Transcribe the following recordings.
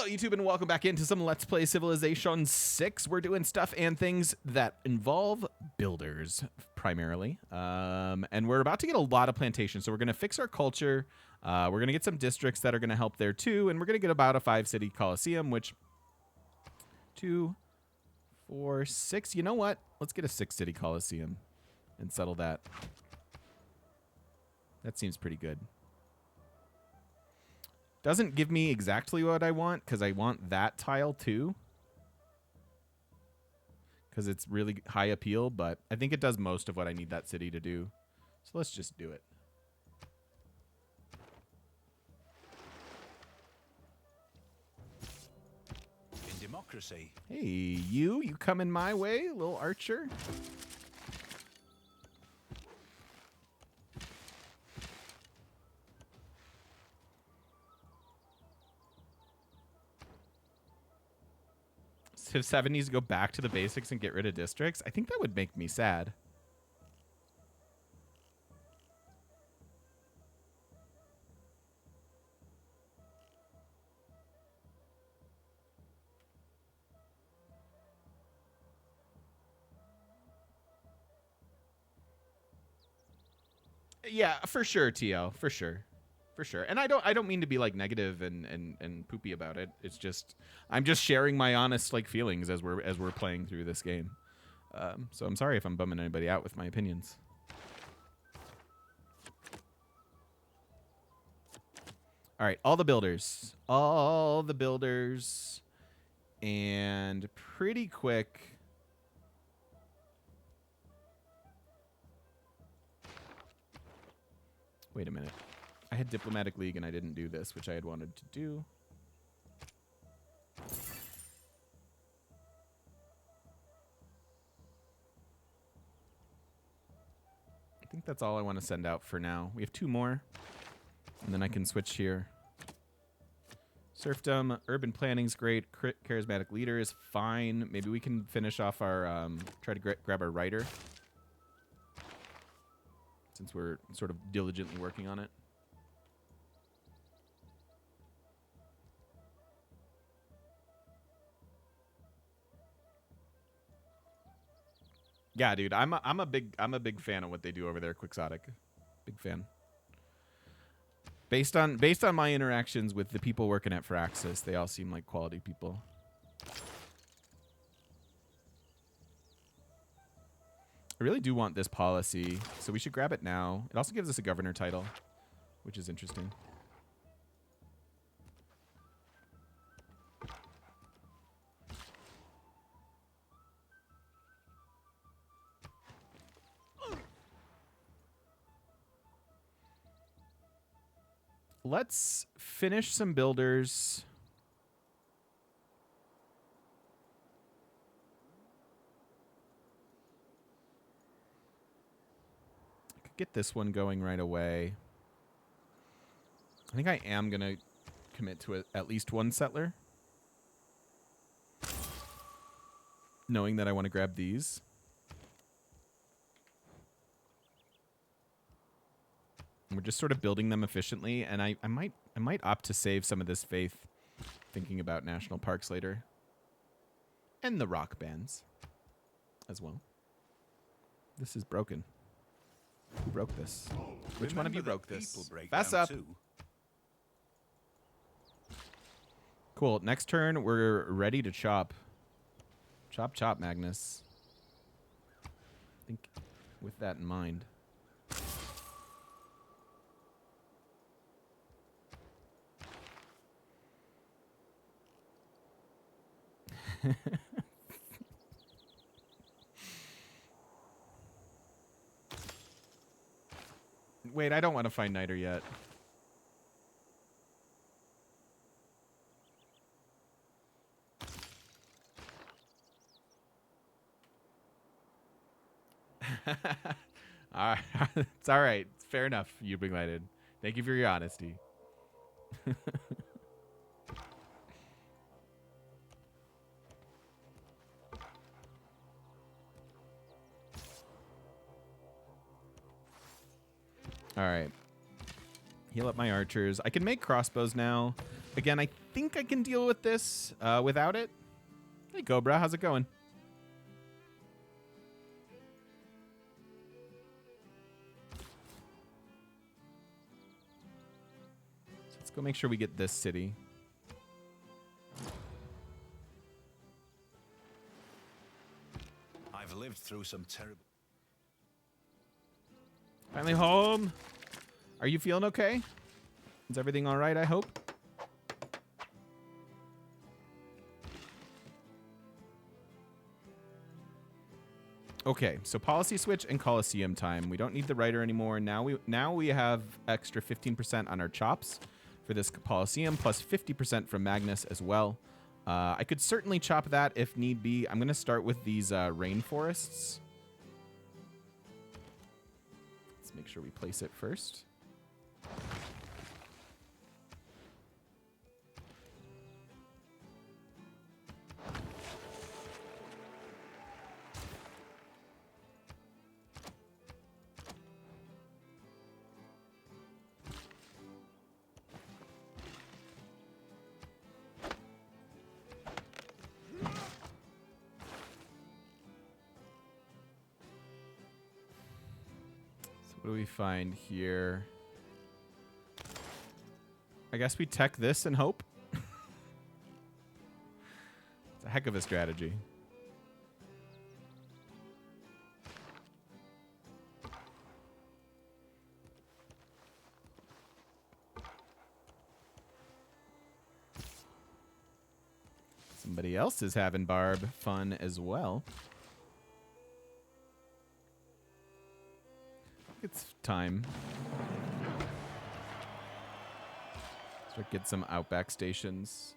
YouTube, and welcome back into some Let's Play Civilization 6. We're doing stuff and things that involve builders, primarily. And we're about to get a lot of plantations, so we're going to fix our culture. We're going to get some districts that are going to help there, too. And we're going to get about a 5-city Coliseum, which... 2, 4, 6. You know what? Let's get a 6-city Coliseum and settle that. That seems pretty good. Doesn't give me exactly what I want, because I want that tile too. Because it's really high appeal, but I think it does most of what I need that city to do. So let's just do it. In democracy. Hey, you coming my way, little archer? Civ 7 needs to go back to the basics and get rid of districts. I think that would make me sad. Yeah, for sure, TL, for sure. For sure. And I don't mean to be like negative and poopy about it. It's just I'm just sharing my honest like feelings as we're playing through this game. So I'm sorry if I'm bumming anybody out with my opinions. All right, all the builders. All the builders. And pretty quick. Wait a minute. I had Diplomatic League and I didn't do this, which I had wanted to do. I think that's all I want to send out for now. We have 2 more, and then I can switch here. Serfdom, urban planning's great. Charismatic leader is fine. Maybe we can finish off our, try to grab our writer, since we're sort of diligently working on it. Yeah, dude, I'm a big fan of what they do over there, Quixotic. Big fan. Based on my interactions with the people working at Firaxis, they all seem like quality people. I really do want this policy, so we should grab it now. It also gives us a governor title, which is interesting. Let's finish some builders. I could get this one going right away. I think I am going to commit to at least 1 settler, knowing that I want to grab these. We're just sort of building them efficiently, and I might opt to save some of this faith, thinking about national parks later, and the rock bands as well. This is broken. Who broke this? Which one of you broke this? Fast up. Cool. Next turn, we're ready to chop. Chop, chop, Magnus. I think with that in mind. Wait, I don't want to find Niter yet. All right. It's all right. It's fair enough, you Big Lighted. Thank you for your honesty. All right. Heal up my archers. I can make crossbows now. Again, I think I can deal with this without it. Hey, Cobra, how's it going? Let's go make sure we get this city. I've lived through some terrible... Finally home. Are you feeling okay? Is everything all right, I hope? Okay, so policy switch and Coliseum time. We don't need the writer anymore. Now we have extra 15% on our chops for this Coliseum, plus 50% from Magnus as well. I could certainly chop that if need be. I'm going to start with these Rainforests. Let's make sure we place it first. What do we find here? I guess we tech this and hope. It's a heck of a strategy. Somebody else is having Barb fun as well. It's time. Start get some Outback Stations.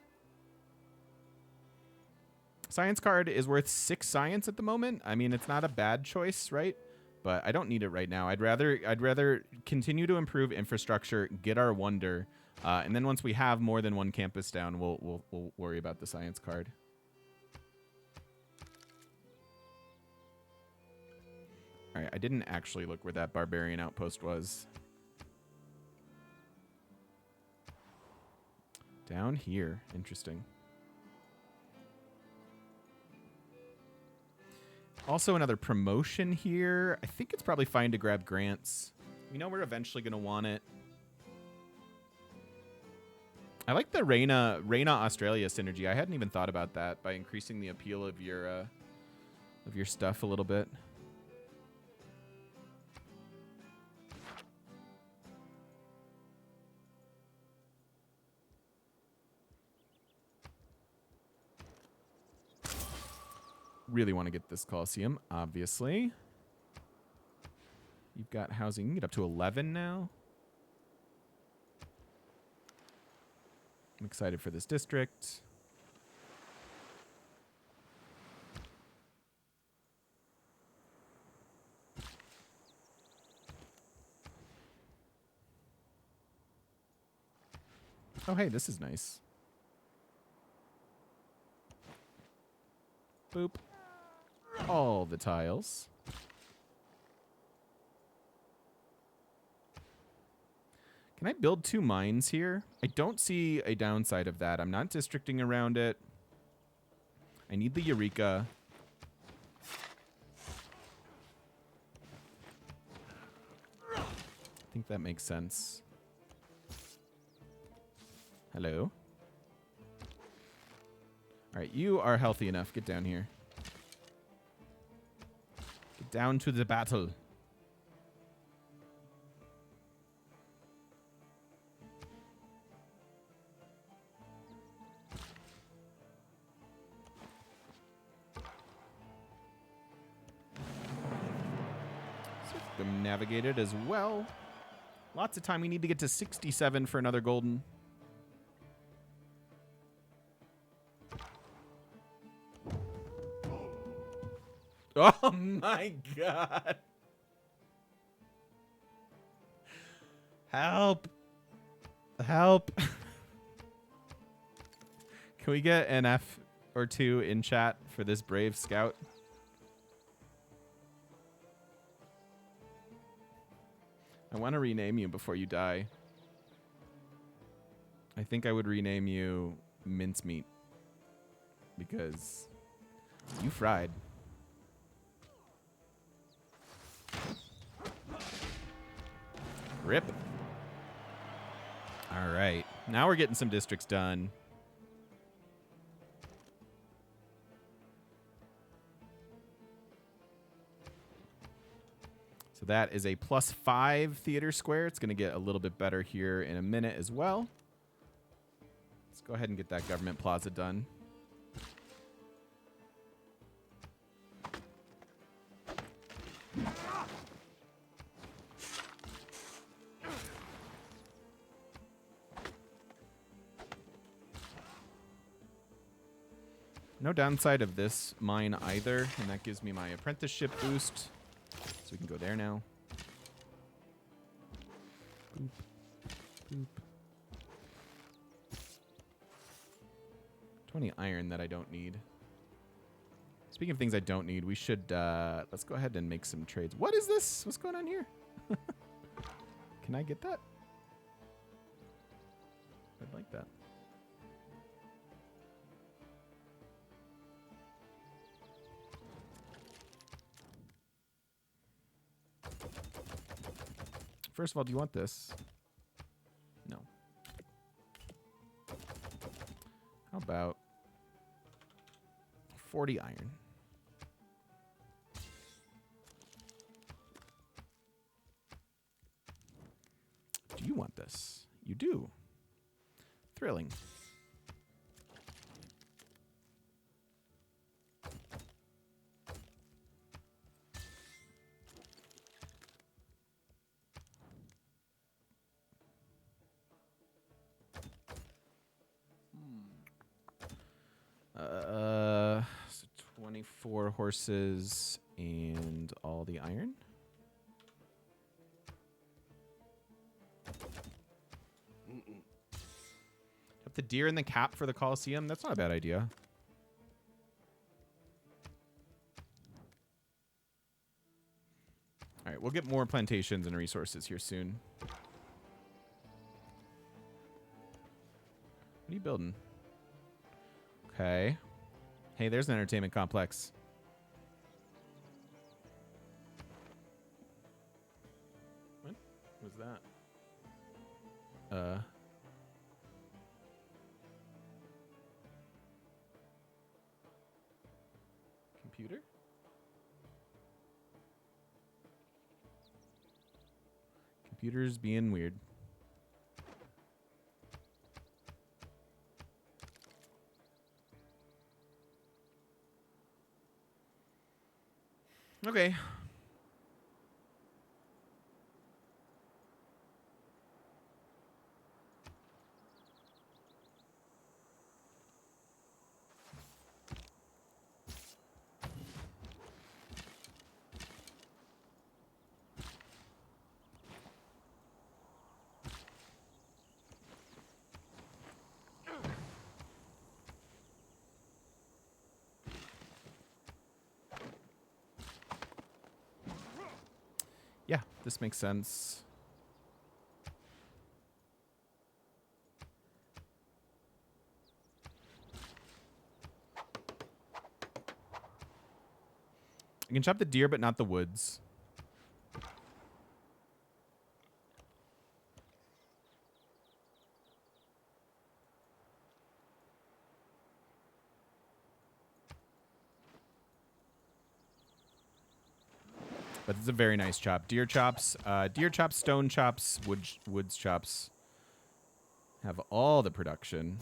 Science card is worth 6 science at the moment. I mean, it's not a bad choice, right? But I don't need it right now. I'd rather continue to improve infrastructure, get our wonder, and then once we have more than one campus down, we'll worry about the science card. All right, I didn't actually look where that barbarian outpost was. Down here. Interesting. Also another promotion here. I think it's probably fine to grab grants. We know we're eventually going to want it. I like the Reina Australia synergy. I hadn't even thought about that by increasing the appeal of your stuff a little bit. Really want to get this Coliseum, obviously. You've got housing. You can get up to 11 now. I'm excited for this district. Oh, hey, this is nice. Boop. All the tiles. Can I build 2 mines here? I don't see a downside of that. I'm not districting around it. I need the Eureka. I think that makes sense. Hello. All right, you are healthy enough. Get down here. Get down to the battle. Navigated as well. Lots of time. We need to get to 67 for another golden. Oh my god. Help. Help. Can we get an F or 2 in chat for this brave scout? I want to rename you before you die. I think I would rename you Mincemeat because you fried. Rip. All right. Now we're getting some districts done. So that is a +5 theater square. It's going to get a little bit better here in a minute as well. Let's go ahead and get that government plaza done. No downside of this mine either, and that gives me my apprenticeship boost. So we can go there now. Boop. Boop. 20 iron that I don't need. Speaking of things I don't need, we should, let's go ahead and make some trades. What is this? What's going on here? Can I get that? I'd like that. First of all, do you want this? No. How about 40 iron? Do you want this? You do. Thrilling. So 24 horses and all the iron. Have the deer in the cap for the Colosseum? That's not a bad idea. All right, we'll get more plantations and resources here soon. What are you building? Okay. Hey, there's an entertainment complex. What was that? Computer? Computer's being weird. Okay. Yeah, this makes sense. I can chop the deer, but not the woods. But it's a very nice chop. Deer chops, stone chops, woods chops. Have all the production.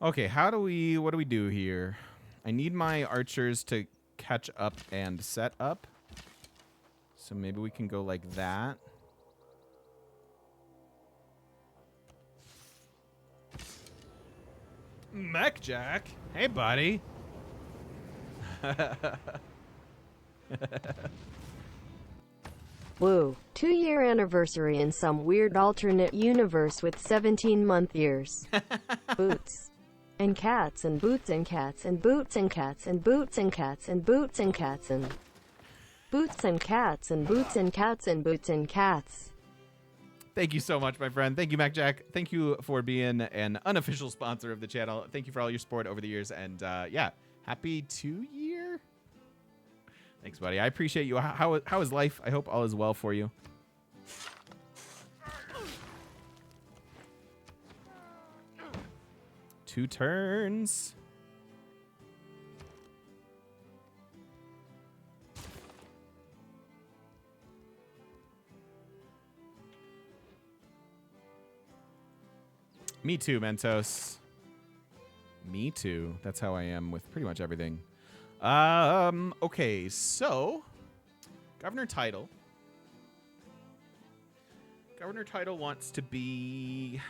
Okay, what do we do here? I need my archers to catch up and set up. So maybe we can go like that. Mech Jack. Hey, buddy. Woo, 2-year anniversary in some weird alternate universe with 17-month years. Boots. And cats and boots and cats and boots and cats and boots and cats and boots and cats and boots and cats and boots and cats and boots and cats. Thank you so much, my friend. Thank you, Mac Jack. Thank you for being an unofficial sponsor of the channel. Thank you for all your support over the years. And yeah, happy 2-year. Thanks, buddy. I appreciate you. How is life? I hope all is well for you. Two turns. Me too, Mentos. Me too. That's how I am with pretty much everything. Okay, so Governor Title. Governor Title wants to be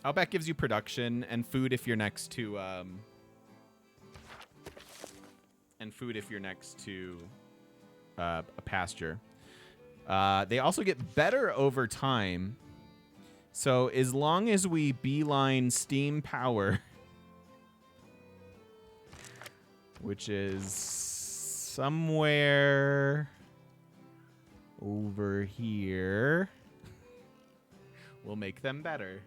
Outback gives you production and food if you're next to a pasture. They also get better over time. So as long as we beeline steam power, which is somewhere over here, we'll make them better.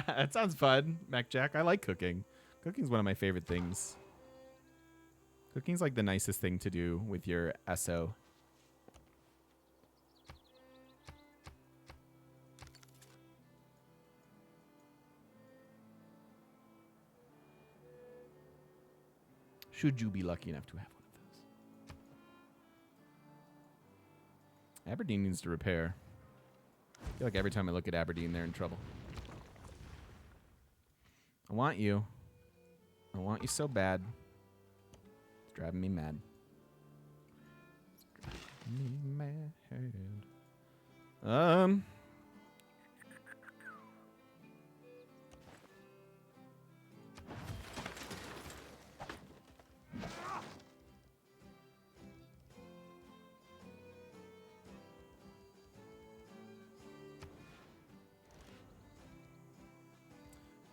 That sounds fun, Mac Jack. I like cooking. Cooking's one of my favorite things. Cooking's like the nicest thing to do with your SO. Should you be lucky enough to have one of those. Aberdeen needs to repair. I feel like every time I look at Aberdeen, they're in trouble. I want you. I want you so bad. It's driving me mad. It's driving me mad.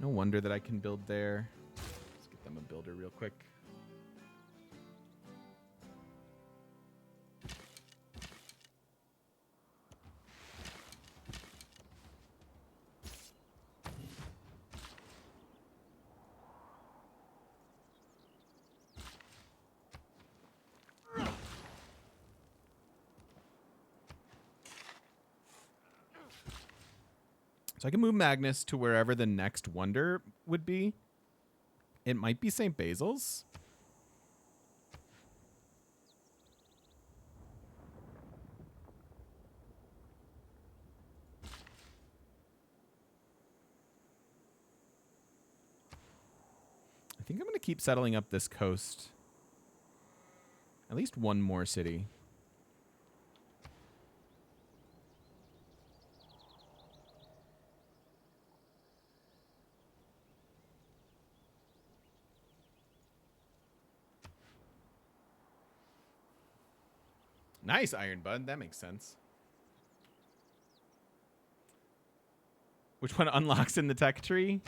No wonder that I can build there. Let's get them a builder real quick. So I can move Magnus to wherever the next wonder would be. It might be St. Basil's. I think I'm going to keep settling up this coast. At least one more city. Nice, Iron Bud. That makes sense. Which one unlocks in the tech tree?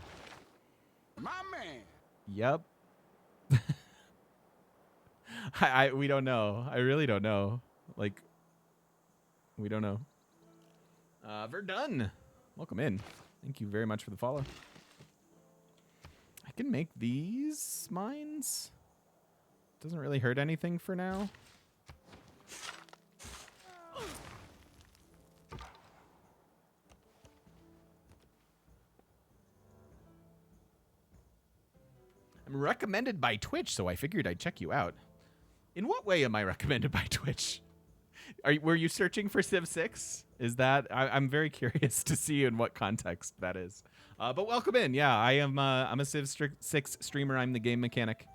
My man. Yep. We don't know. I really don't know. Like, we don't know. Verdun. Welcome in. Thank you very much for the follow. I can make these mines. Doesn't really hurt anything for now. I'm recommended by Twitch, so I figured I'd check you out. In what way am I recommended by Twitch? Were you searching for Civ 6? Is that I'm very curious to see in what context that is. But welcome in. Yeah, I'm a Civ 6 streamer. I'm the game mechanic.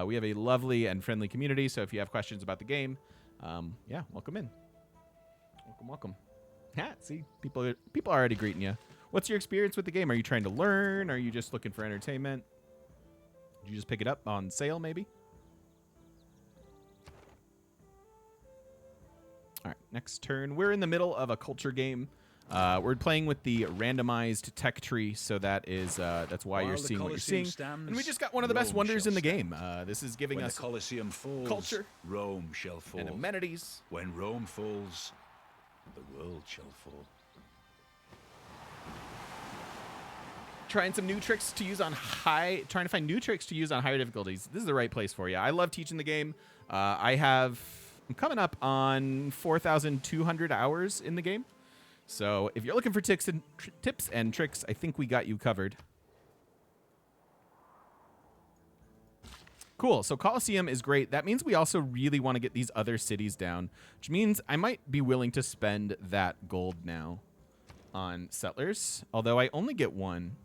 We have a lovely and friendly community. So if you have questions about the game, yeah, welcome in. Welcome. Yeah, see, people are already greeting you. What's your experience with the game? Are you trying to learn? Are you just looking for entertainment? Did you just pick it up on sale, maybe? All right, next turn. We're in the middle of a culture game. We're playing with the randomized tech tree, so that's why you're seeing what you're seeing. And we just got one of the best wonders in the game. This is giving us the Colosseum falls, culture, Rome shall fall, and amenities. When Rome falls, the world shall fall. Trying some new tricks to use on trying to find new tricks to use on higher difficulties. This is the right place for you. I love teaching the game. I'm coming up on 4,200 hours in the game. So if you're looking for tips and tricks, I think we got you covered. Cool. So Colosseum is great. That means we also really want to get these other cities down, which means I might be willing to spend that gold now on settlers, although I only get one.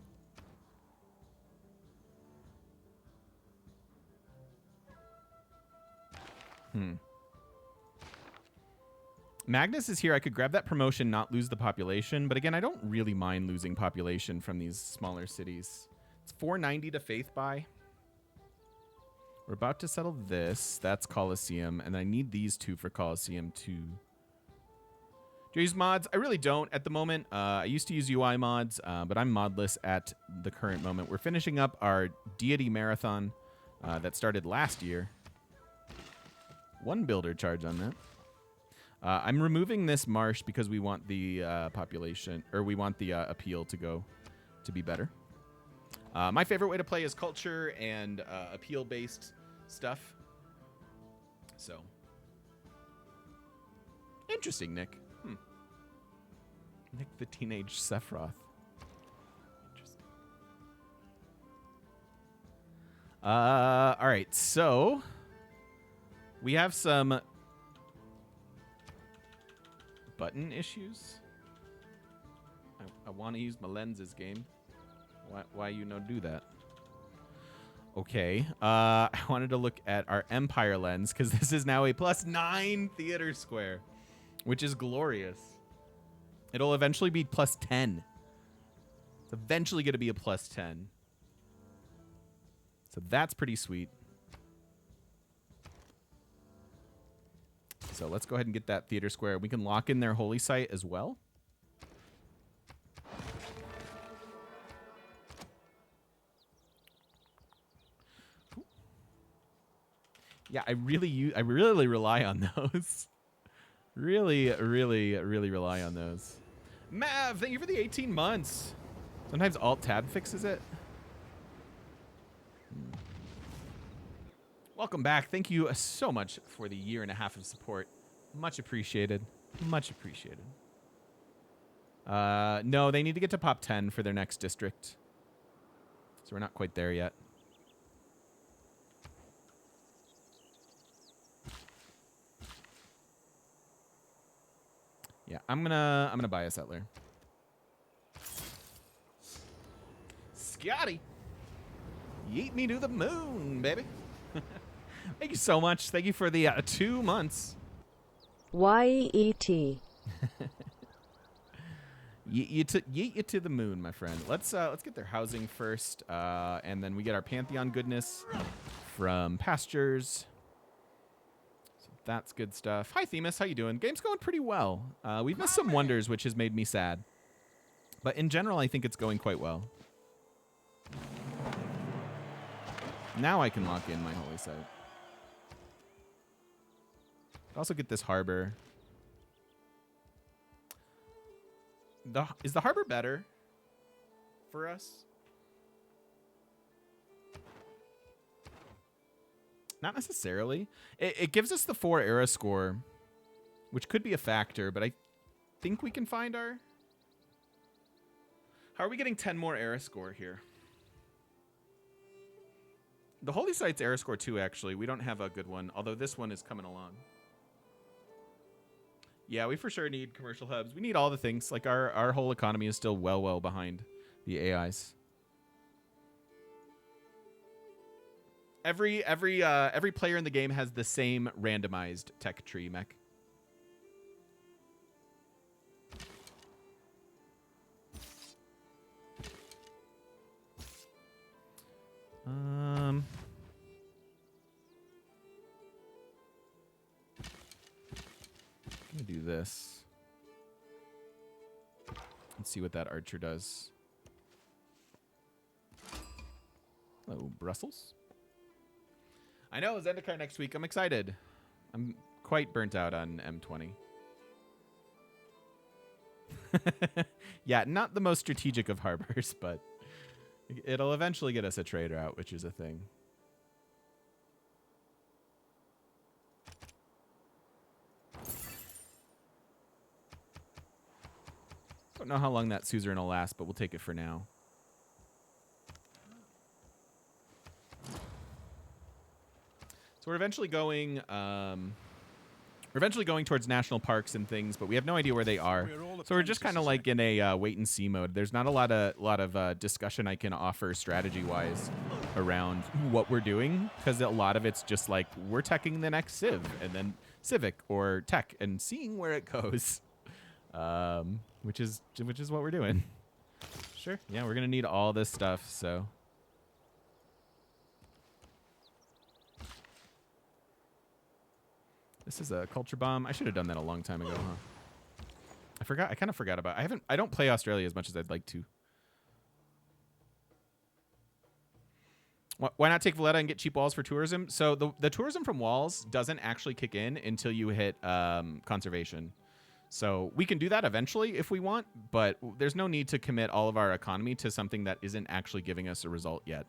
Magnus is here. I could grab that promotion, not lose the population. But again, I don't really mind losing population from these smaller cities. It's 490 to faith buy. We're about to settle this. That's Colosseum. And I need these two for Colosseum too. Do I use mods? I really don't at the moment. I used to use UI mods, but I'm modless at the current moment. We're finishing up our Deity Marathon that started last year. One builder charge on that. I'm removing this marsh because we want the population, or we want the appeal to be better. My favorite way to play is culture and appeal-based stuff. So, interesting, Nick. Nick the Teenage Sephiroth. Interesting. All right, so we have some button issues. I want to use my lenses game. Why you no do that? Okay. I wanted to look at our Empire lens because this is now a +9 theater square, which is glorious. It'll eventually be +10. It's eventually going to be a +10. So that's pretty sweet. So let's go ahead and get that theater square. We can lock in their holy site as well. Yeah, I really rely on those. really rely on those. Mav, thank you for the 18 months. Sometimes Alt-Tab fixes it. Welcome back. Thank you so much for the 1.5 years of support. Much appreciated. Much appreciated. No, they need to get to pop 10 for their next district. So we're not quite there yet. Yeah, I'm gonna buy a settler. Scotty, yeet me to the moon, baby. Thank you so much. Thank you for the 2 months. YET. Yeet you to the moon, my friend. Let's get their housing first, and then we get our Pantheon goodness from pastures. So that's good stuff. Hi, Themis. How you doing? Game's going pretty well. We've missed some wonders, which has made me sad. But in general, I think it's going quite well. Now I can lock in my holy site. Also get this harbor. Is the harbor better for us? Not necessarily. It gives us the 4 era score, which could be a factor, but I think we can find our... How are we getting 10 more era score here? The Holy Site's era score 2, actually. We don't have a good one, although this one is coming along. Yeah, we for sure need commercial hubs. We need all the things. Like our whole economy is still well behind the AIs. Every player in the game has the same randomized tech tree mech. Gonna do do this. Let's see what that archer does. Hello, Brussels. I know, Zendikar next week. I'm excited. I'm quite burnt out on M20. Yeah, not the most strategic of harbors, but it'll eventually get us a trade route, which is a thing. Don't know how long that suzerain will last, but we'll take it for now. So we're eventually going towards national parks and things, but we have no idea where they are. So we're just kind of like in a wait and see mode. There's not a lot of discussion I can offer strategy wise around what we're doing, because a lot of it's just like we're teching the next Civ and then Civic or tech and seeing where it goes, which is what we're doing. Sure, yeah, we're gonna need all this stuff. So. This is a culture bomb. I should have done that a long time ago, huh? I forgot. I kind of forgot about it. I don't play Australia as much as I'd like to. Why not take Valletta and get cheap walls for tourism? So the tourism from walls doesn't actually kick in until you hit conservation. So we can do that eventually if we want, but there's no need to commit all of our economy to something that isn't actually giving us a result yet.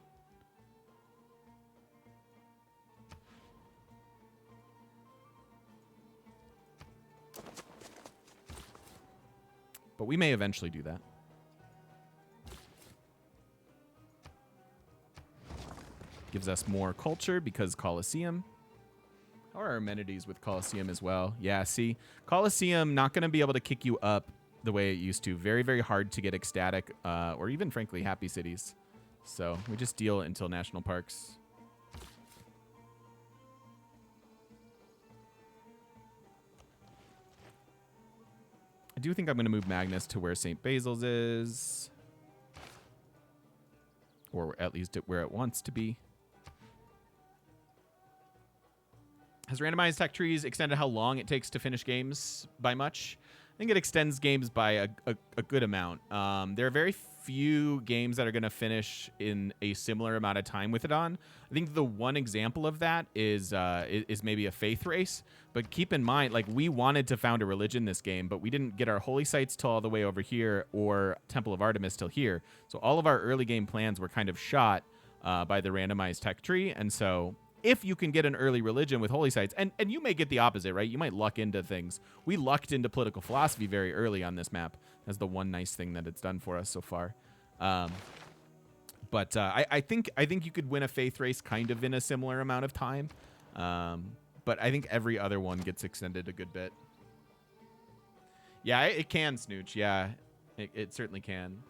But we may eventually do that. Gives us more culture because Colosseum. How are our amenities with Colosseum as well? Yeah, see, Colosseum not going to be able to kick you up the way it used to. Very, very hard to get ecstatic or even, frankly, happy cities. So we just deal until national parks. I do think I'm going to move Magnus to where St. Basil's is. Or at least where it wants to be. Has randomized tech trees extended how long it takes to finish games by much? I think it extends games by a good amount. There are very few games that are going to finish in a similar amount of time with it on. I think the one example of that is maybe a faith race. But keep in mind, like, we wanted to found a religion this game, but we didn't get our holy sites till all the way over here or Temple of Artemis till here. So all of our early game plans were kind of shot by the randomized tech tree. And so if you can get an early religion with holy sites, and you may get the opposite, right? You might luck into things. We lucked into political philosophy very early on this map. That's the one nice thing that it's done for us so far. But I think you could win a faith race kind of in a similar amount of time. But I think every other one gets extended a good bit. Yeah, it can, Snooch. Yeah, it certainly can.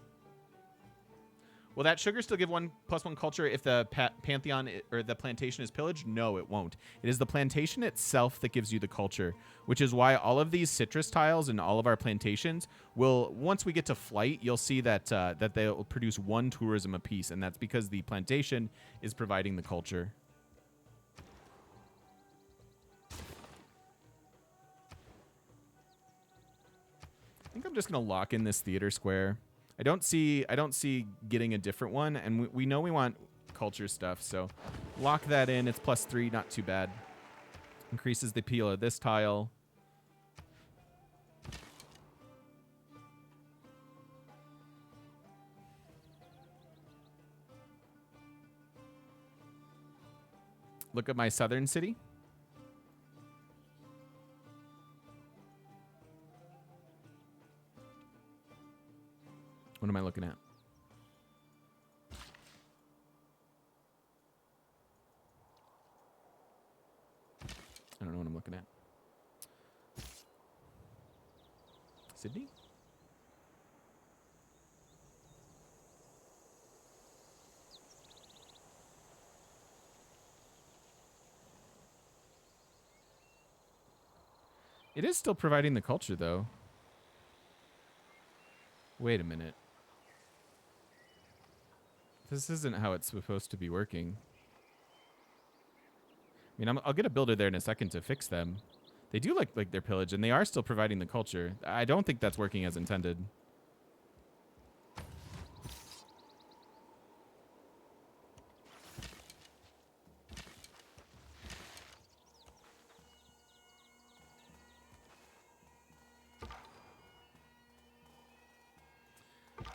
Will that sugar still give 1+1 culture if the Pantheon or the plantation is pillaged? No, it won't. It is the plantation itself that gives you the culture, which is why all of these citrus tiles and all of our plantations will, once we get to flight, you'll see that that they'll produce 1 tourism apiece, and that's because the plantation is providing the culture. I think I'm just gonna lock in this theater square. I don't see getting a different one, and we know we want culture stuff, so lock that in. It's +3, not too bad. Increases the appeal of this tile. Look at my southern city. What am I looking at? I don't know what I'm looking at. Sydney? It is still providing the culture, though. Wait a minute. This isn't how it's supposed to be working. I mean, I'll get a builder there in a second to fix them. They do like their pillage, and they are still providing the culture. I don't think that's working as intended.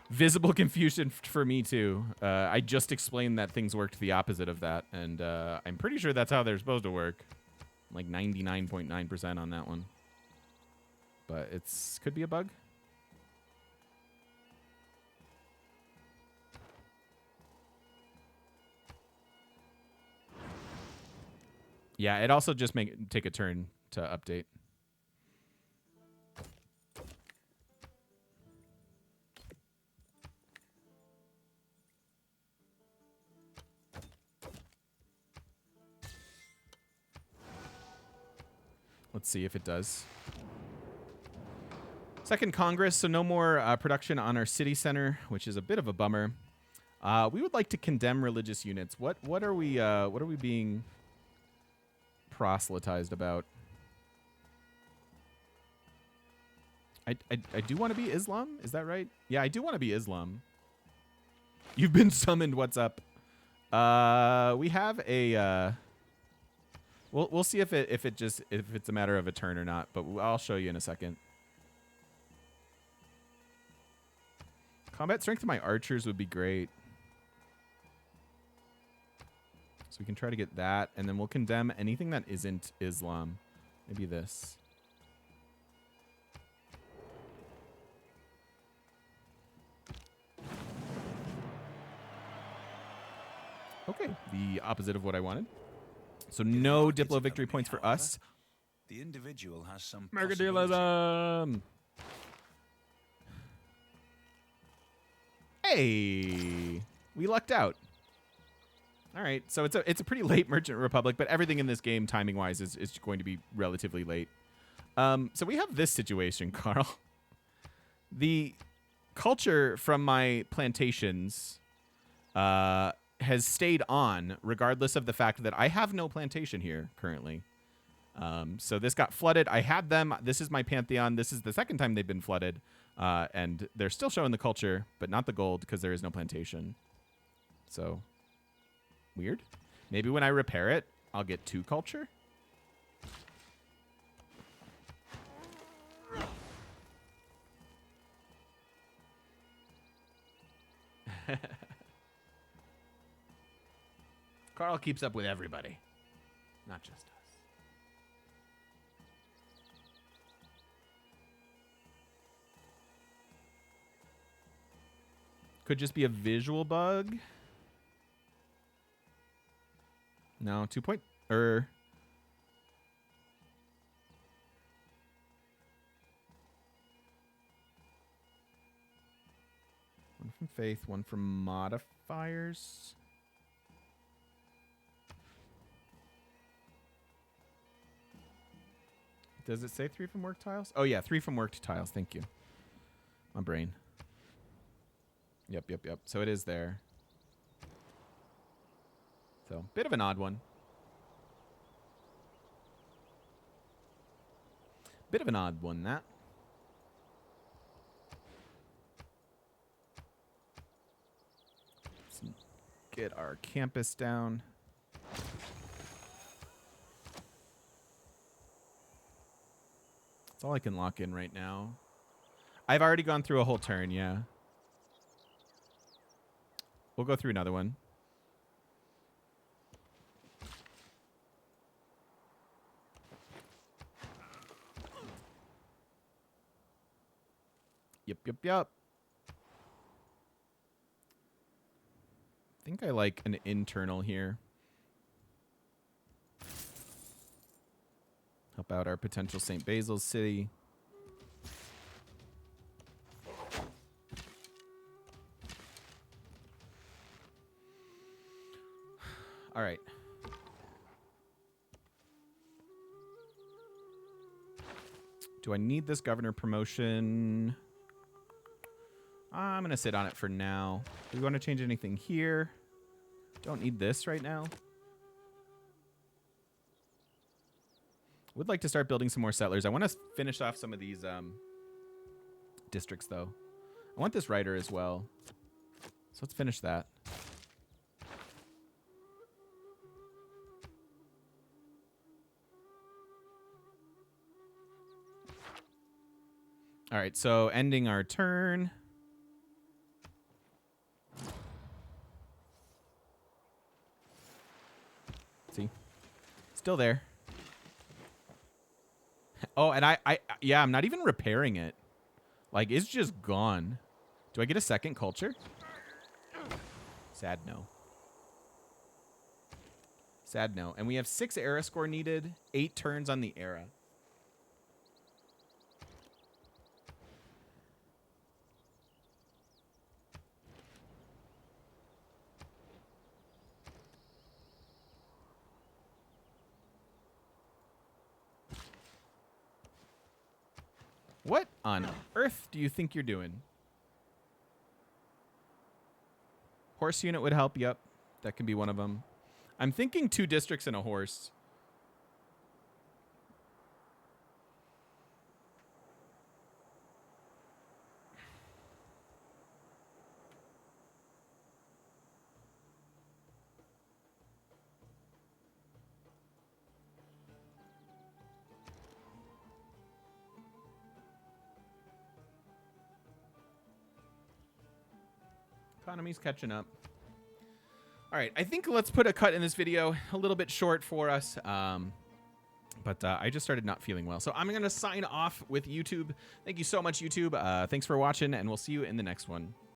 Visible confusion for me, too. I just explained that things worked the opposite of that, and I'm pretty sure that's how they're supposed to work. Like 99.9% on that one. But it's could be a bug. Yeah, it also just take a turn to update. Let's see if it does. Second Congress, so no more production on our city center, which is a bit of a bummer. We would like to condemn religious units. What are we being proselytized about? I do want to be Islam. Is that right? Yeah, I do want to be Islam. You've been summoned. What's up? We have a. We'll see if it's a matter of a turn or not, but I'll show you in a second. Combat strength of my archers would be great. So we can try to get that, and then we'll condemn anything that isn't Islam. Maybe this. Okay, the opposite of what I wanted. So no Diplo victory points for us. The individual has some Mercantilism. Hey, we lucked out. All right, so it's a pretty late Merchant Republic, but everything in this game, timing-wise, is going to be relatively late. So we have this situation, Carl. The culture from my plantations has stayed on, regardless of the fact that I have no plantation here currently. So this got flooded. I had them. This is my Pantheon. This is the second time they've been flooded. And they're still showing the culture, but not the gold because there is no plantation. So, weird. Maybe when I repair it, I'll get 2 culture. Carl keeps up with everybody, not just us. Could just be a visual bug. No, 2 point or one from faith, one from modifiers. Does it say 3 from work tiles? Oh yeah, 3 from worked tiles. Thank you. My brain. Yep. So it is there. So, bit of an odd one. Bit of an odd one, that. Let's get our campus down. That's all I can lock in right now. I've already gone through a whole turn, yeah. We'll go through another one. Yep. I think I like an internal here. Help out our potential St. Basil's city. All right. Do I need this governor promotion? I'm going to sit on it for now. Do we want to change anything here? Don't need this right now. Would like to start building some more settlers. I want to finish off some of these districts, though. I want this writer as well. So let's finish that. All right, so ending our turn. See? Still there. Oh, and yeah, I'm not even repairing it. Like, it's just gone. Do I get a second culture? Sad no. Sad no. And we have 6 era score needed, 8 turns on the era. What on earth do you think you're doing? Horse unit would help. Yep. That can be one of them. I'm thinking 2 districts and a horse. Economy's catching up. All right, I think let's put a cut in this video. A little bit short for us, but I just started not feeling well. So I'm going to sign off with YouTube. Thank you so much, YouTube. Thanks for watching, and we'll see you in the next one.